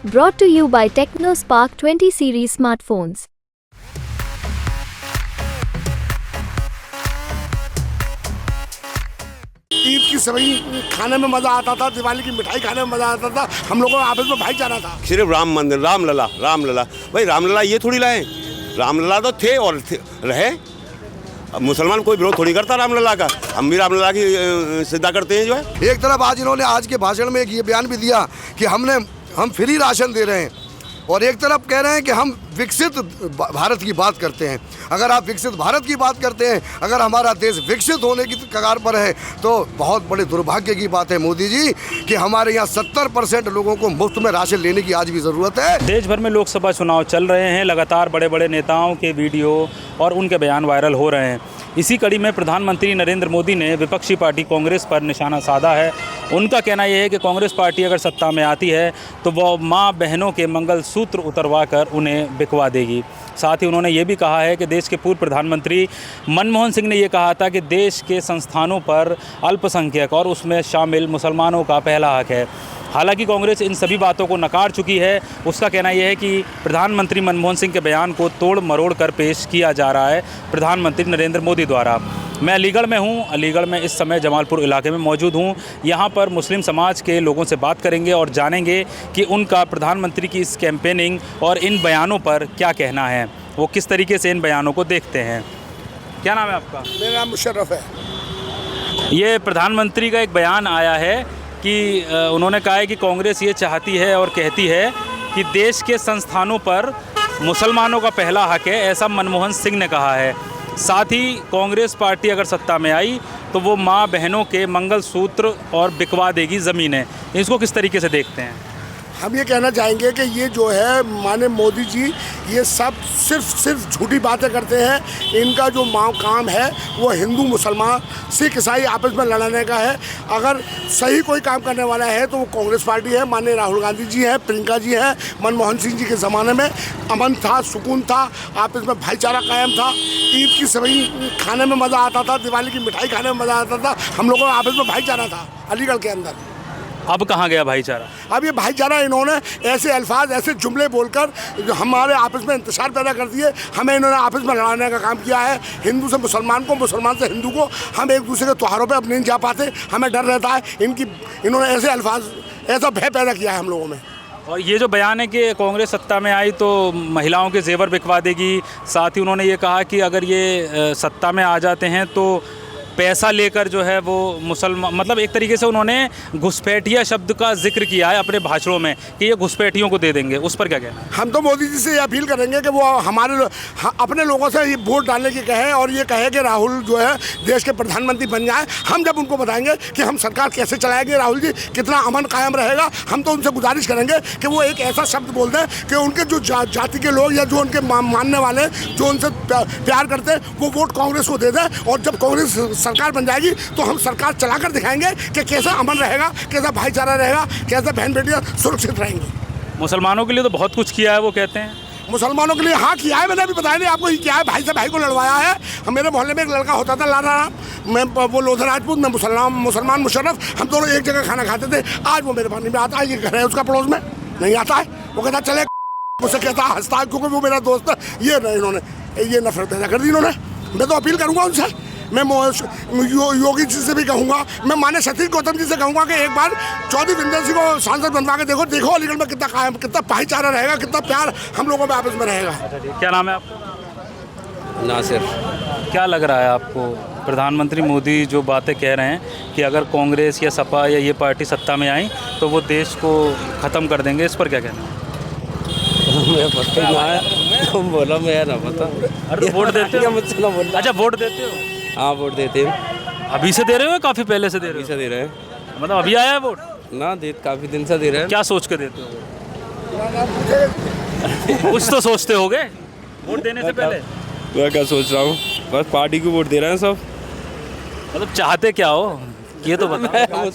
Brought to you by TechnoSpark 20 series smartphones. Eid की सेवई खाने में मज़ा आता था, दिवाली की मिठाई खाने में मज़ा आता था, हम लोगों को आपस में भाईचारा था। सिर्फ राम मंदिर, रामलला भाई, रामलला ये थोड़ी लाए, रामलला तो थे और रहे। अब मुसलमान कोई विरोध थोड़ी करता रामलला का, हम भी रामलला की सिद्धा करते हैं। जो है एक तरफ आज इन्होंने आज के भाषण में ये बयान भी दिया कि हम फ्री राशन दे रहे हैं, और एक तरफ कह रहे हैं कि हम विकसित भारत की बात करते हैं। अगर आप विकसित भारत की बात करते हैं, अगर हमारा देश विकसित होने की कगार पर है, तो बहुत बड़े दुर्भाग्य की बात है मोदी जी कि हमारे यहाँ 70% लोगों को मुफ्त में राशन लेने की आज भी ज़रूरत है। देश भर में लोकसभा चुनाव चल रहे हैं, लगातार बड़े बड़े नेताओं के वीडियो और उनके बयान वायरल हो रहे हैं। इसी कड़ी में प्रधानमंत्री नरेंद्र मोदी ने विपक्षी पार्टी कांग्रेस पर निशाना साधा है। उनका कहना यह है कि कांग्रेस पार्टी अगर सत्ता में आती है तो वह माँ बहनों के मंगलसूत्र उतरवा कर उन्हें बिकवा देगी। साथ ही उन्होंने ये भी कहा है कि देश के पूर्व प्रधानमंत्री मनमोहन सिंह ने ये कहा था कि देश के संस्थानों पर अल्पसंख्यक और उसमें शामिल मुसलमानों का पहला हक है। हालांकि कांग्रेस इन सभी बातों को नकार चुकी है। उसका कहना यह है कि प्रधानमंत्री मनमोहन सिंह के बयान को तोड़ मरोड़ कर पेश किया जा रहा है प्रधानमंत्री नरेंद्र मोदी द्वारा। मैं अलीगढ़ में हूं, अलीगढ़ में इस समय जमालपुर इलाके में मौजूद हूं। यहां पर मुस्लिम समाज के लोगों से बात करेंगे और जानेंगे कि उनका प्रधानमंत्री की इस कैंपेनिंग और इन बयानों पर क्या कहना है, वो किस तरीके से इन बयानों को देखते हैं। क्या नाम है आपका? मेरा नाम मुशर्रफ है। ये प्रधानमंत्री का एक बयान आया है कि उन्होंने कहा है कि कांग्रेस ये चाहती है और कहती है कि देश के संस्थानों पर मुसलमानों का पहला हक है, ऐसा मनमोहन सिंह ने कहा है। साथ ही कांग्रेस पार्टी अगर सत्ता में आई तो वो माँ बहनों के मंगलसूत्र और बिकवा देगी ज़मीनें। इसको किस तरीके से देखते हैं? हम ये कहना चाहेंगे कि ये जो है माने मोदी जी ये सब सिर्फ झूठी बातें करते हैं। इनका जो काम है वो हिंदू मुसलमान सिख ईसाई आपस में लड़ाने का है। अगर सही कोई काम करने वाला है तो वो कांग्रेस पार्टी है। माननीय राहुल गांधी जी हैं, प्रियंका जी हैं। मनमोहन सिंह जी के ज़माने में अमन था, सुकून था, आपस में भाईचारा कायम था। ईद की सेवई खाने में मज़ा आता था, दिवाली की मिठाई खाने में मज़ा आता था, हम लोगों का आपस में भाईचारा था अलीगढ़ के अंदर। अब कहाँ गया भाईचारा? अब ये भाईचारा इन्होंने ऐसे अल्फाज ऐसे जुमले बोलकर जो हमारे आपस में इंतशार पैदा कर दिए। हमें इन्होंने आपस में लड़ाने का काम किया है। हिंदू से मुसलमान को, मुसलमान से हिंदू को। हम एक दूसरे के त्योहारों पे अब नहीं जा पाते, हमें डर रहता है। इन्होंने ऐसे अल्फाज ऐसा भय पैदा किया है हम लोगों में। और ये जो बयान है कि कांग्रेस सत्ता में आई तो महिलाओं के जेवर बिकवा देगी, साथ ही उन्होंने ये कहा कि अगर ये सत्ता में आ जाते हैं तो पैसा लेकर जो है वो मुसलमान, मतलब एक तरीके से उन्होंने घुसपैठिया शब्द का जिक्र किया है अपने भाषणों में कि ये घुसपैठियों को दे देंगे। उस पर क्या कहना है? हम तो मोदी जी से ये अपील करेंगे कि वो अपने लोगों से ये वोट डालने की कहे और ये कहे कि राहुल जो है देश के प्रधानमंत्री बन जाए। हम जब उनको बताएंगे कि हम सरकार कैसे चलाएंगे, राहुल जी कितना अमन कायम रहेगा, हम तो उनसे गुजारिश करेंगे कि वो एक ऐसा शब्द बोल दें कि उनके जो जाति के लोग या जो उनके मानने वाले जो उनसे प्यार करते हैं वो वोट कांग्रेस को दे दें। और जब कांग्रेस सरकार बन जाएगी तो हम सरकार चलाकर दिखाएंगे कि कैसा अमन रहेगा, कैसा भाईचारा रहेगा, कैसा बहन बेटियां सुरक्षित रहेंगी। मुसलमानों के लिए तो बहुत कुछ किया है वो कहते हैं। मुसलमानों के लिए हाँ किया है, मैंने अभी बताया नहीं आपको क्या है। भाई से भाई को लड़वाया है। मेरे मोहल्ले में एक लड़का होता था लाला राम, मैं वो लोधर राजपूत, मैं मुसलमान मुशर्रफ, हम दोनों एक जगह खाना खाते थे। आज वो मेरे पानी में आता है, ये घर है उसका पड़ोस में, नहीं आता है। वो कहता चले, मुझसे कहता हंसता है क्योंकि वो मेरा दोस्त है। ये इन्होंने ये नफरत पैदा कर दी इन्होंने। मैं तो अपील करूँगा उनसे, मैं योगी जी से भी कहूँगा, मैं माननीय सतीश गौतम जी से कहूँगा कि एक बार चौधरी विंदर सिंह को सांसद बनवा के देखो अलीगढ़ में कितना कायम, कितना भाईचारा रहेगा, कितना प्यार हम लोगों में आपस में रहेगा। क्या नाम है आपका? नासिर। क्या लग रहा है आपको, प्रधानमंत्री मोदी जो बातें कह रहे हैं कि अगर कांग्रेस या सपा या ये पार्टी सत्ता में आई तो वो देश को ख़त्म कर देंगे, इस पर क्या कहना है? मैं पता ना है, तुम बोलो, मैं ना पता। अरे वोट देते हो? मुझसे ना बोलना। अच्छा वोट देते हो? हाँ वोट देते हैं। अभी से दे रहे हो या काफ़ी पहले से दे रहे हो? अभी से दे रहे हैं। मतलब अभी आया है वोट? ना काफ़ी दिन से दे रहे हैं। क्या सोच के देते हो? कुछ तो सोचते होगे वोट देने से पहले। मैं क्या सोच रहा हूँ, बस पार्टी को वोट दे रहे हैं सब। मतलब चाहते क्या हो ये तो बताओ।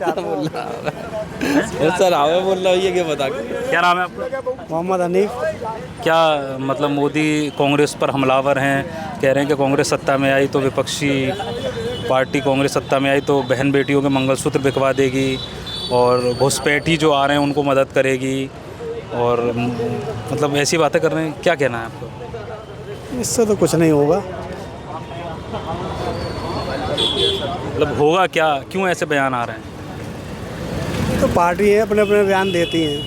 सर आवे बोल रहा हूँ, ये क्या बता। क्या नाम है आपका? मोहम्मद हनीफ। क्या मतलब मोदी कांग्रेस पर हमलावर हैं, कह रहे हैं कि कांग्रेस सत्ता में आई तो विपक्षी पार्टी कांग्रेस सत्ता में आई तो बहन बेटियों के मंगलसूत्र बिकवा देगी और घुसपैठी जो आ रहे हैं उनको मदद करेगी, और मतलब ऐसी बातें कर रहे हैं, क्या कहना है आपको? इससे तो कुछ नहीं होगा। मतलब होगा क्या, क्यों ऐसे बयान आ रहे हैं? तो पार्टी है, अपने अपने बयान देती हैं,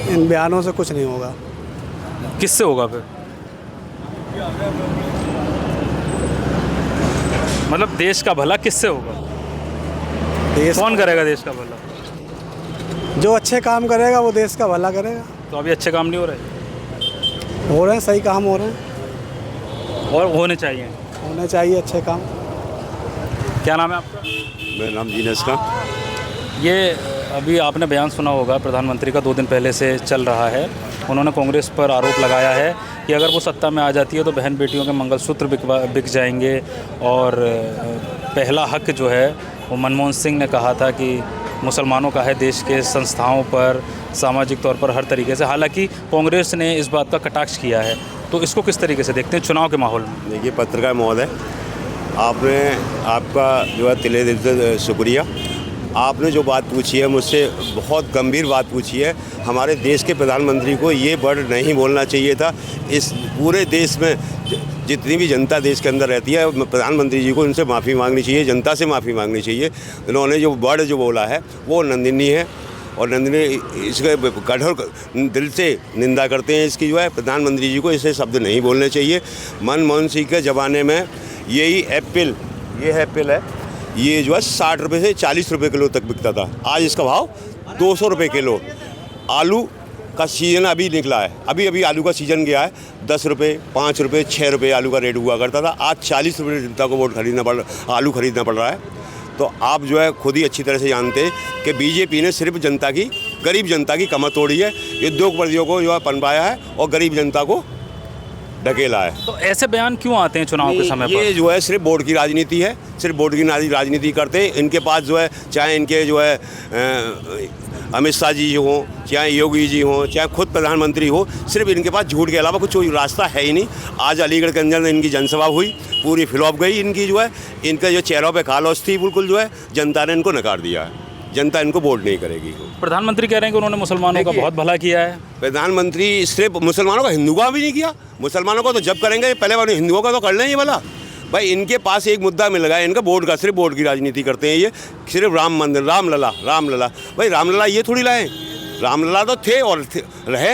इन बयानों से कुछ नहीं होगा। किससे होगा फिर? मतलब देश का भला किससे होगा? देश कौन करेगा देश का भला? जो अच्छे काम करेगा वो देश का भला करेगा। तो अभी अच्छे काम नहीं हो रहे? हो रहे हैं, सही काम हो रहे हैं, और होने चाहिए। होने चाहिए अच्छे काम। क्या नाम है आपका? मेरा नाम जीनस का। ये अभी आपने बयान सुना होगा प्रधानमंत्री का, 2 दिन पहले से चल रहा है। उन्होंने कांग्रेस पर आरोप लगाया है कि अगर वो सत्ता में आ जाती है तो बहन बेटियों के मंगलसूत्र बिक जाएंगे। और पहला हक जो है वो मनमोहन सिंह ने कहा था कि मुसलमानों का है, देश के संस्थाओं पर, सामाजिक तौर पर, हर तरीके से। हालांकि कांग्रेस ने इस बात का कटाक्ष किया है, तो इसको किस तरीके से देखते हैं चुनाव के माहौल में? देखिए, पत्रकार महोदय, आपका जो है तिले दिल से शुक्रिया। आपने जो बात पूछी है मुझसे, बहुत गंभीर बात पूछी है। हमारे देश के प्रधानमंत्री को ये वर्ड नहीं बोलना चाहिए था। इस पूरे देश में जितनी भी जनता देश के अंदर रहती है, प्रधानमंत्री जी को उनसे माफ़ी मांगनी चाहिए, जनता से माफ़ी मांगनी चाहिए। उन्होंने जो वर्ड जो बोला है वो निंदनीय है, और निंदनीय, इसके कठोर दिल से निंदा करते हैं इसकी। जो है प्रधानमंत्री जी को ऐसे शब्द नहीं बोलने चाहिए। मनमोहन सिंह के ज़माने में यही एप्पल, ये एप्पल है, ये जो है 60 रुपये से 40 रुपये किलो तक बिकता था। आज इसका भाव 200 रुपये किलो। आलू का सीज़न अभी निकला है, अभी आलू का सीज़न गया है। 10 रुपये, 5 रुपये, 6 रुपये आलू का रेट हुआ करता था। आज 40 रुपये जनता को आलू खरीदना पड़ रहा है। तो आप जो है खुद ही अच्छी तरह से जानते हैं कि बीजेपी ने सिर्फ जनता की, गरीब जनता की कमर तोड़ी है। उद्योगपतियों को जो है पनपाया है और गरीब जनता को ढकेला है। तो ऐसे बयान क्यों आते हैं चुनाव के समय पर? ये जो है सिर्फ वोट की राजनीति है, सिर्फ वोट की राजनीति करते हैं। इनके पास जो है, चाहे इनके जो है अमित शाह जी हों, चाहे योगी जी हों, चाहे खुद प्रधानमंत्री हो, सिर्फ इनके पास झूठ के अलावा कुछ रास्ता है ही नहीं। आज अलीगढ़ के अंदर इनकी जनसभा हुई, पूरी फ्लॉप गई इनकी। जो है इनका जो चेहरों पे खालोस थी, बिल्कुल जो है जनता ने इनको नकार दिया है। जनता इनको वोट नहीं करेगी। प्रधानमंत्री कह रहे हैं कि उन्होंने मुसलमानों का बहुत भला किया है। प्रधानमंत्री सिर्फ मुसलमानों का, हिंदुओं का भी नहीं किया। मुसलमानों को तो जब करेंगे, पहले हिंदुओं का तो कर लें ये भला। भाई इनके पास एक मुद्दा मिल गया, इनका वोट का, सिर्फ वोट की राजनीति करते हैं ये। सिर्फ राम मंदिर, रामलला, रामलला। भाई रामलला ये थोड़ी लाएँ, रामलला तो थे और रहे।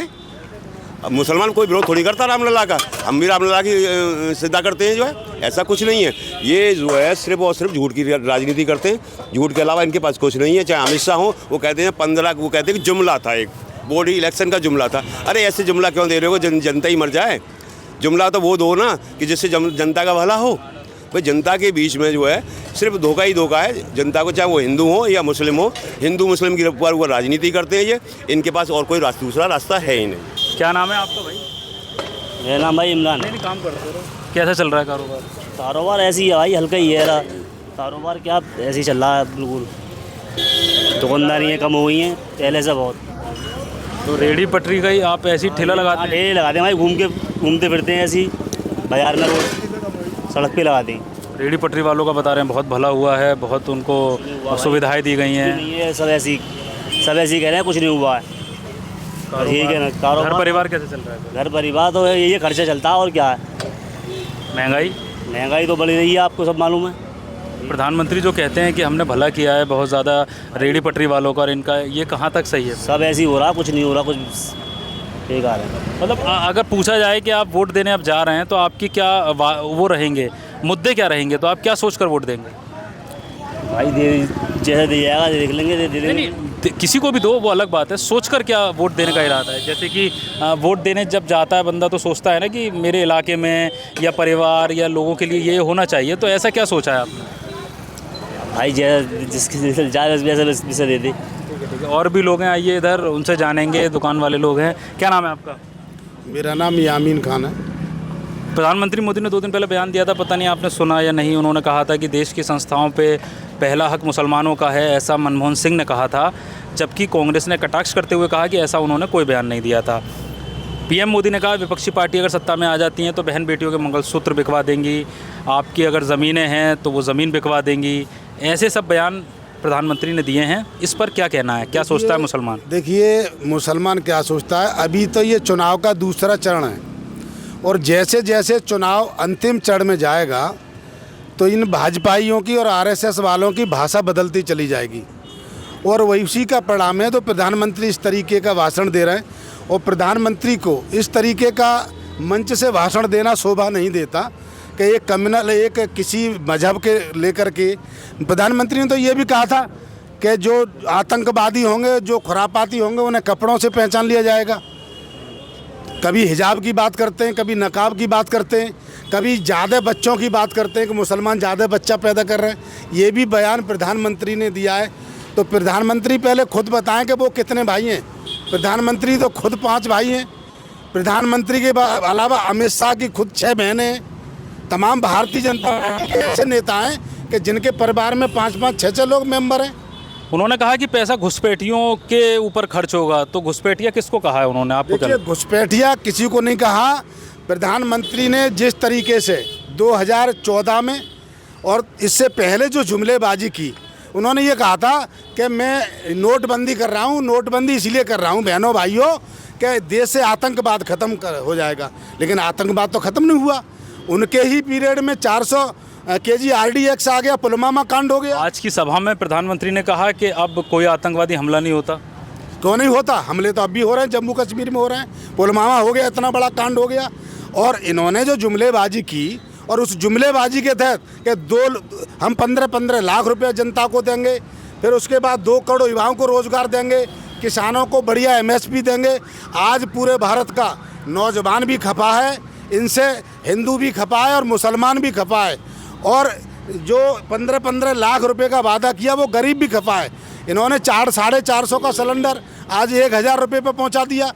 अब मुसलमान कोई विरोध थोड़ी करता रामलला का, हम भी रामलला की सिद्धा करते हैं। जो है ऐसा कुछ नहीं है। ये जो है सिर्फ और सिर्फ झूठ की राजनीति करते हैं। झूठ के अलावा इनके पास कुछ नहीं है। चाहे अमित शाह हो, वो कहते हैं 15, वो कहते हैं कि जुमला था, एक बॉडी इलेक्शन का जुमला था। अरे ऐसे जुमला क्यों दे रहे हो? जनता ही मर जाए। जुमला तो वो दो ना कि जिससे जनता का भला हो। भाई जनता के बीच में जो है सिर्फ धोखा ही धोखा है जनता को, चाहे वो हिंदू हो या मुस्लिम हो। हिंदू मुस्लिम के ऊपर वो राजनीति करते हैं ये। इनके पास और कोई दूसरा रास्ता है ही नहीं। क्या नाम है आपका भाई? मेरा नाम भाई इमरान। नहीं, काम करते रहो। कैसा चल रहा है कारोबार? कारोबार ऐसी है भाई, हल्का ही है रहा कारोबार। क्या ऐसे ही चल रहा है बिल्कुल। दुकानदारियाँ कम हो गई हैं पहले से बहुत। तो रेहड़ी पटरी का ही आप ऐसी ठेला लगाते हैं? ठेले लगाते हैं भाई, घूमते फिरते हैं ऐसी बाजार में, रोड सड़क पे लगाते हैं। रेहड़ी पटरी वालों का बता रहे हैं बहुत भला हुआ है, बहुत उनको सुविधाएं दी गई हैं। ये सब ऐसी कह रहे हैं, कुछ नहीं हुआ है। ठीक है ना। घर परिवार कैसे चल रहा है? घर परिवार तो ये खर्चा चलता है, और क्या है। महंगाई तो बढ़ी रही है, आपको सब मालूम है। प्रधानमंत्री जो कहते हैं कि हमने भला किया है बहुत ज़्यादा रेहड़ी पटरी वालों का, और इनका, ये कहाँ तक सही है? सब ऐसे ही हो रहा, कुछ नहीं हो रहा, कुछ बेकार है। मतलब अगर पूछा जाए कि आप वोट देने अब जा रहे हैं तो आपकी क्या वो रहेंगे, मुद्दे क्या रहेंगे, तो आप क्या सोचकर वोट देंगे? भाई जैसे दे जाएगा देख लेंगे, दे देंगे। नहीं, किसी को भी दो, वो अलग बात है। सोचकर क्या वोट देने का इरादा है? जैसे कि वोट देने जब जाता है बंदा तो सोचता है ना कि मेरे इलाके में या परिवार या लोगों के लिए ये होना चाहिए। तो ऐसा क्या सोचा है आपने? भाई जिसकी वैसे दे दे। ठीक है, और भी लोग हैं, आइए इधर, उनसे जानेंगे। दुकान वाले लोग हैं। क्या नाम है आपका? मेरा नाम यामीन खान है। प्रधानमंत्री मोदी ने 2 दिन पहले बयान दिया था, पता नहीं आपने सुना या नहीं। उन्होंने कहा था कि देश की संस्थाओं पे पहला हक मुसलमानों का है, ऐसा मनमोहन सिंह ने कहा था। जबकि कांग्रेस ने कटाक्ष करते हुए कहा कि ऐसा उन्होंने कोई बयान नहीं दिया था। पीएम मोदी ने कहा विपक्षी पार्टी अगर सत्ता में आ जाती हैं तो बहन बेटियों के मंगलसूत्र बिकवा देंगी, आपकी अगर ज़मीनें हैं तो वो ज़मीन बिकवा देंगी। ऐसे सब बयान प्रधानमंत्री ने दिए हैं, इस पर क्या कहना है? क्या सोचता है मुसलमान? देखिए, मुसलमान क्या सोचता है, अभी तो ये चुनाव का दूसरा चरण है और जैसे जैसे चुनाव अंतिम चरण में जाएगा तो इन भाजपाइयों की और आरएसएस वालों की भाषा बदलती चली जाएगी और वही उसी का परिणाम है। तो प्रधानमंत्री इस तरीके का भाषण दे रहे हैं और प्रधानमंत्री को इस तरीके का मंच से भाषण देना शोभा नहीं देता कि एक कम्युनल, एक किसी मजहब के लेकर के। प्रधानमंत्री ने तो ये भी कहा था कि जो आतंकवादी होंगे, जो खुरापाती होंगे, उन्हें कपड़ों से पहचान लिया जाएगा। कभी हिजाब की बात करते हैं, कभी नकाब की बात करते हैं, कभी ज़्यादा बच्चों की बात करते हैं कि मुसलमान ज़्यादा बच्चा पैदा कर रहे हैं। ये भी बयान प्रधानमंत्री ने दिया है। तो प्रधानमंत्री पहले खुद बताएं कि वो कितने भाई हैं। प्रधानमंत्री तो खुद 5 भाई हैं। प्रधानमंत्री के अलावा अमित शाह की खुद 6 बहनें हैं। तमाम भारतीय जनता पार्टी के ऐसे नेता हैं कि जिनके परिवार में 5-5, 6-6 लोग मेंबर हैं। उन्होंने कहा कि पैसा घुसपैठियों के ऊपर खर्च होगा, तो घुसपैठिया किसको कहा है उन्होंने? आपको देखिए, घुसपैठिया किसी को नहीं कहा। प्रधानमंत्री ने जिस तरीके से 2014 में और इससे पहले जो जुमलेबाजी की, उन्होंने ये कहा था कि मैं नोटबंदी कर रहा हूँ, नोटबंदी इसलिए कर रहा हूँ बहनों भाइयों कि देश से आतंकवाद ख़त्म हो जाएगा, लेकिन आतंकवाद तो ख़त्म नहीं हुआ। उनके ही पीरियड में 400 केजी RDX आ गया, पुलवामा कांड हो गया। आज की सभा में प्रधानमंत्री ने कहा कि अब कोई आतंकवादी हमला नहीं होता। क्यों नहीं होता? हमले तो अब भी हो रहे हैं, जम्मू कश्मीर में हो रहे हैं, पुलवामा हो गया, इतना बड़ा कांड हो गया। और इन्होंने जो जुमलेबाजी की और उस जुमलेबाजी के तहत कि हम 15-15 लाख रुपये जनता को देंगे, फिर उसके बाद 2 करोड़ युवाओं को रोज़गार देंगे, किसानों को बढ़िया MSP देंगे। आज पूरे भारत का नौजवान भी खपा है, इनसे हिंदू भी खपा है और मुसलमान भी खपा है। और जो 15-15 लाख रुपए का वादा किया वो गरीब भी खपा है। इन्होंने 400-450 का सिलेंडर आज 1000 रुपये पर पहुंचा दिया।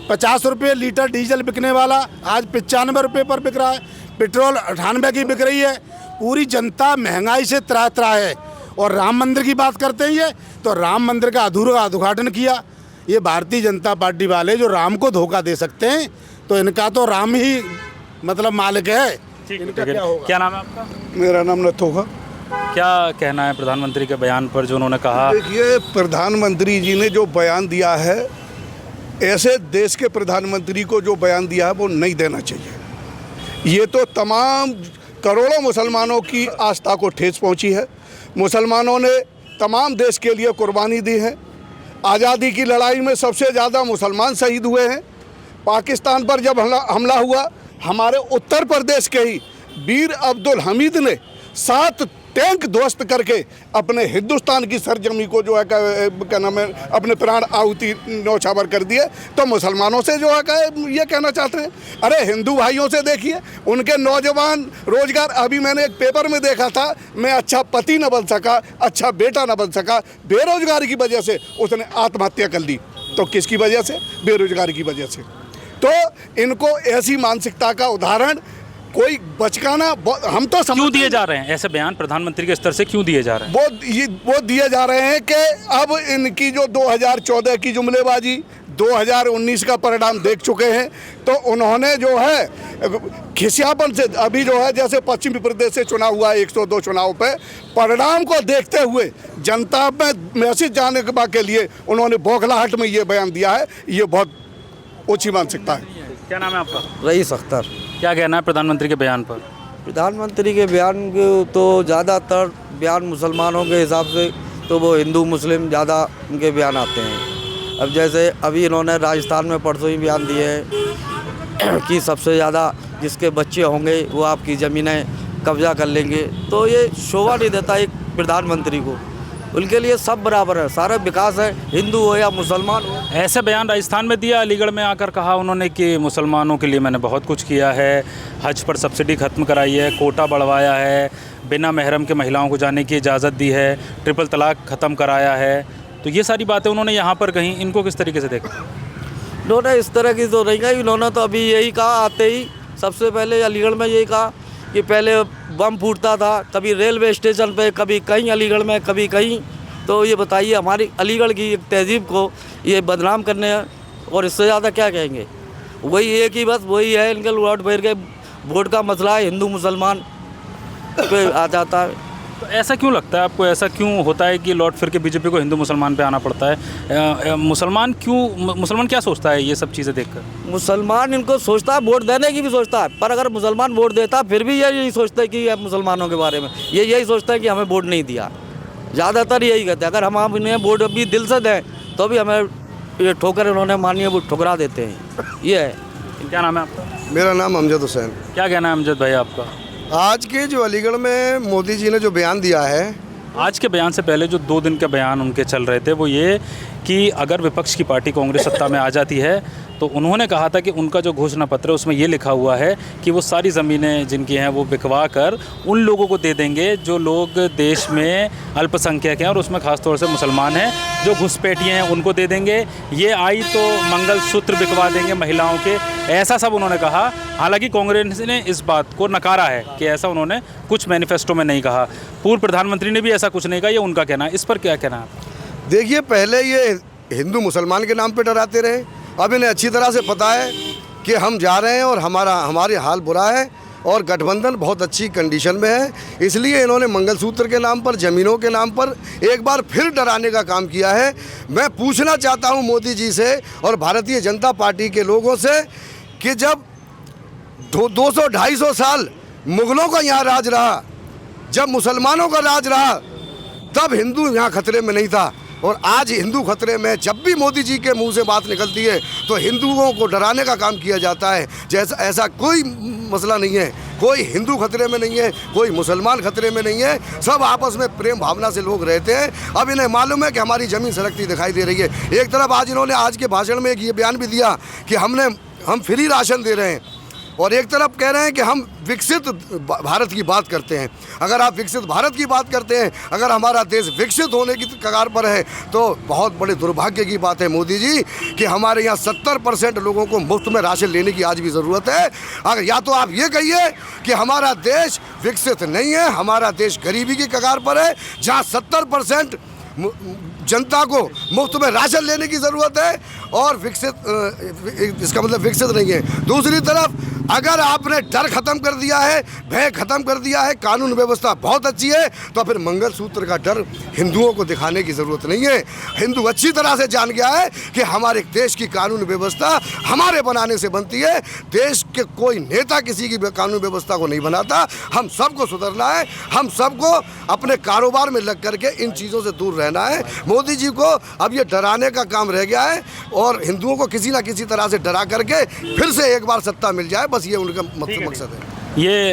50 रुपये लीटर डीजल बिकने वाला आज 95 रुपये पर बिक रहा है। पेट्रोल 98 की बिक रही है। पूरी जनता महंगाई से त्राह है। और राम मंदिर की बात करते हैं ये, तो राम मंदिर का अधूरा उद्घाटन किया। ये भारतीय जनता पार्टी वाले जो राम को धोखा दे सकते हैं, तो इनका तो राम ही मतलब मालिक है। इनका क्या होगा? क्या नाम है आपका? मेरा नाम नथु है। क्या कहना है प्रधानमंत्री के बयान पर जो उन्होंने कहा? देखिए, प्रधानमंत्री जी ने जो बयान दिया है, ऐसे देश के प्रधानमंत्री को जो बयान दिया है वो नहीं देना चाहिए। ये तो तमाम करोड़ों मुसलमानों की आस्था को ठेस पहुंची है। मुसलमानों ने तमाम देश के लिए कुर्बानी दी है। आज़ादी की लड़ाई में सबसे ज़्यादा मुसलमान शहीद हुए हैं। पाकिस्तान पर जब हमला हुआ, हमारे उत्तर प्रदेश के ही वीर अब्दुल हमीद ने 7 टैंक ध्वस्त करके अपने हिंदुस्तान की सरजमी को जो है क्या नाम है, अपने प्राण आहुति न्यौछावर कर दिए। तो मुसलमानों से जो है ये कहना चाहते हैं, अरे हिंदू भाइयों से देखिए, उनके नौजवान रोजगार। अभी मैंने एक पेपर में देखा था, मैं अच्छा पति न बन सका, अच्छा बेटा न बन सका, बेरोजगारी की वजह से उसने आत्महत्या कर ली। तो किसकी वजह से? बेरोजगारी की वजह से। तो इनको ऐसी मानसिकता का उदाहरण कोई बचकाना, हम तो क्यों दिए जा रहे हैं ऐसे बयान प्रधानमंत्री के स्तर से? क्यों दिए जा रहे हैं? वो दिए जा रहे हैं कि अब इनकी जो 2014 की जुमलेबाजी, 2019 का परिणाम देख चुके हैं, तो उन्होंने जो है खिसियापन से अभी जो है, जैसे पश्चिमी प्रदेश से चुनाव हुआ 102 चुनाव पे, परिणाम को देखते हुए जनता में मैसेज जाने के लिए उन्होंने बौखलाहट में ये बयान दिया है। ये बहुत ऊँची मानसिकता है। क्या नाम है आपका? रईस अख्तर। क्या कहना है प्रधानमंत्री के बयान पर? प्रधानमंत्री के बयान तो ज़्यादातर बयान मुसलमानों के हिसाब से तो वो हिंदू मुस्लिम ज़्यादा उनके बयान आते हैं। अब जैसे अभी इन्होंने राजस्थान में परसों ही बयान दिए हैं कि सबसे ज़्यादा जिसके बच्चे होंगे वो आपकी ज़मीनें कब्जा कर लेंगे। तो ये शोभा नहीं देता एक प्रधानमंत्री को। उनके लिए सब बराबर है, सारा विकास है, हिंदू हो या मुसलमान हो। ऐसे बयान राजस्थान में दिया, अलीगढ़ में आकर कहा उन्होंने कि मुसलमानों के लिए मैंने बहुत कुछ किया है, हज पर सब्सिडी ख़त्म कराई है, कोटा बढ़वाया है, बिना महरम के महिलाओं को जाने की इजाज़त दी है, ट्रिपल तलाक ख़त्म कराया है। तो ये सारी बातें उन्होंने यहाँ पर कहीं, इनको किस तरीके से देखा? उन्होंने इस तरह की तो नहीं कही। उन्होंने तो अभी यही कहा, आते ही सबसे पहले अलीगढ़ में यही कहा कि पहले बम फूटता था, कभी रेलवे स्टेशन पे, कभी कहीं अलीगढ़ में, कभी कहीं। तो ये बताइए, हमारी अलीगढ़ की एक तहजीब को ये बदनाम करने हैं, और इससे ज़्यादा क्या कहेंगे? वही एक ही बस वही है, इनके वोट बैठ के वोट का मसला है, हिंदू मुसलमान पे आ जाता है। तो ऐसा क्यों लगता है आपको, ऐसा क्यों होता है कि लौट फिर के बीजेपी को हिंदू मुसलमान पे आना पड़ता है? मुसलमान क्या सोचता है ये सब चीज़ें देखकर? मुसलमान इनको सोचता है, वोट देने की भी सोचता है, पर अगर मुसलमान वोट देता फिर भी यही सोचता है कि मुसलमानों के बारे में ये यही सोचता है कि हमें वोट नहीं दिया। ज़्यादातर यही कहते हैं। अगर हम इन्हें वोट अभी दिल से दें तो भी हमें ये ठोकर इन्होंने मानी है, वो ठुकरा देते हैं। ये है। क्या नाम है आपका? मेरा नाम अमजद हुसैन। क्या कहना है अमजद भाई आपका? आज के जो अलीगढ़ में मोदी जी ने जो बयान दिया है, आज के बयान से पहले जो 2 दिन के बयान उनके चल रहे थे वो ये कि अगर विपक्ष की पार्टी कांग्रेस सत्ता में आ जाती है तो उन्होंने कहा था कि उनका जो घोषणा पत्र है उसमें ये लिखा हुआ है कि वो सारी ज़मीनें जिनकी हैं वो बिकवा कर उन लोगों को दे देंगे जो लोग देश में अल्पसंख्यक हैं और उसमें ख़ासतौर से मुसलमान हैं, जो घुसपैठिए हैं उनको दे देंगे। ये आई तो मंगलसूत्र बिकवा देंगे महिलाओं के, ऐसा सब उन्होंने कहा। हालांकि कांग्रेस ने इस बात को नकारा है कि ऐसा उन्होंने कुछ मैनिफेस्टो में नहीं कहा। पूर्व प्रधानमंत्री ने भी ऐसा कुछ नहीं कहा, ये उनका कहना है। इस पर क्या कहना है? देखिए, पहले ये हिंदू मुसलमान के नाम पे डराते रहे। अब इन्हें अच्छी तरह से पता है कि हम जा रहे हैं और हमारे हाल बुरा है और गठबंधन बहुत अच्छी कंडीशन में है, इसलिए इन्होंने मंगलसूत्र के नाम पर, ज़मीनों के नाम पर एक बार फिर डराने का काम किया है। मैं पूछना चाहता हूं मोदी जी से और भारतीय जनता पार्टी के लोगों से कि जब 200-250 साल मुग़लों का यहाँ राज रहा, जब मुसलमानों का राज रहा, तब हिंदू यहाँ खतरे में नहीं था और आज हिंदू खतरे में। जब भी मोदी जी के मुंह से बात निकलती है तो हिंदुओं को डराने का काम किया जाता है। जैसा ऐसा कोई मसला नहीं है, कोई हिंदू खतरे में नहीं है, कोई मुसलमान खतरे में नहीं है, सब आपस में प्रेम भावना से लोग रहते हैं। अब इन्हें मालूम है कि हमारी ज़मीन सड़कती दिखाई दे रही है। एक तरफ आज इन्होंने आज के भाषण में एक ये बयान भी दिया कि हम फ्री राशन दे रहे हैं और एक तरफ कह रहे हैं कि हम विकसित भारत की बात करते हैं। अगर आप विकसित भारत की बात करते हैं, अगर हमारा देश विकसित होने की कगार पर है तो बहुत बड़े दुर्भाग्य की बात है मोदी जी कि हमारे यहाँ 70% लोगों को मुफ्त में राशन लेने की आज भी ज़रूरत है। अगर या तो आप ये कहिए कि हमारा देश विकसित नहीं है, हमारा देश गरीबी की कगार पर है, जहाँ 70% जनता को मुफ्त में राशन लेने की ज़रूरत है और इसका मतलब विकसित नहीं है। दूसरी तरफ अगर आपने डर ख़त्म कर दिया है, भय ख़त्म कर दिया है, कानून व्यवस्था बहुत अच्छी है, तो फिर मंगलसूत्र का डर हिंदुओं को दिखाने की ज़रूरत नहीं है। हिंदू अच्छी तरह से जान गया है कि हमारे देश की कानून व्यवस्था हमारे बनाने से बनती है। देश के कोई नेता किसी की कानून व्यवस्था को नहीं बनाता। हम सबको सुधरना है, हम सबको अपने कारोबार में लग करके इन चीज़ों से दूर रहना है। मोदी जी को अब ये डराने का काम रह गया है और हिंदुओं को किसी ना किसी तरह से डरा करके फिर से एक बार सत्ता मिल जाए, बस ये उनका मकसद है। ये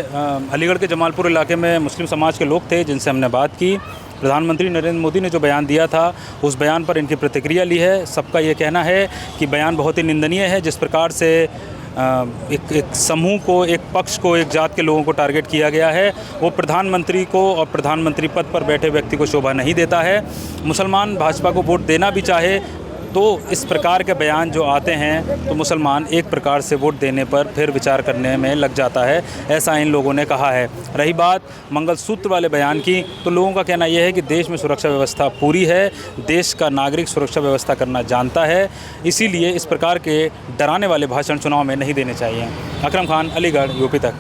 अलीगढ़ के जमालपुर इलाके में मुस्लिम समाज के लोग थे जिनसे हमने बात की। प्रधानमंत्री नरेंद्र मोदी ने जो बयान दिया था उस बयान पर इनकी प्रतिक्रिया ली है। सबका ये कहना है कि बयान बहुत ही निंदनीय है। जिस प्रकार से एक समूह को, एक पक्ष को, एक जात के लोगों को टारगेट किया गया है, वो प्रधानमंत्री को और प्रधानमंत्री पद पर बैठे व्यक्ति को शोभा नहीं देता है। मुसलमान भाजपा को वोट देना भी चाहे तो इस प्रकार के बयान जो आते हैं तो मुसलमान एक प्रकार से वोट देने पर फिर विचार करने में लग जाता है, ऐसा इन लोगों ने कहा है। रही बात मंगलसूत्र वाले बयान की, तो लोगों का कहना यह है कि देश में सुरक्षा व्यवस्था पूरी है, देश का नागरिक सुरक्षा व्यवस्था करना जानता है, इसीलिए इस प्रकार के डराने वाले भाषण चुनाव में नहीं देने चाहिए। अकरम खान, अलीगढ़, यूपी तक।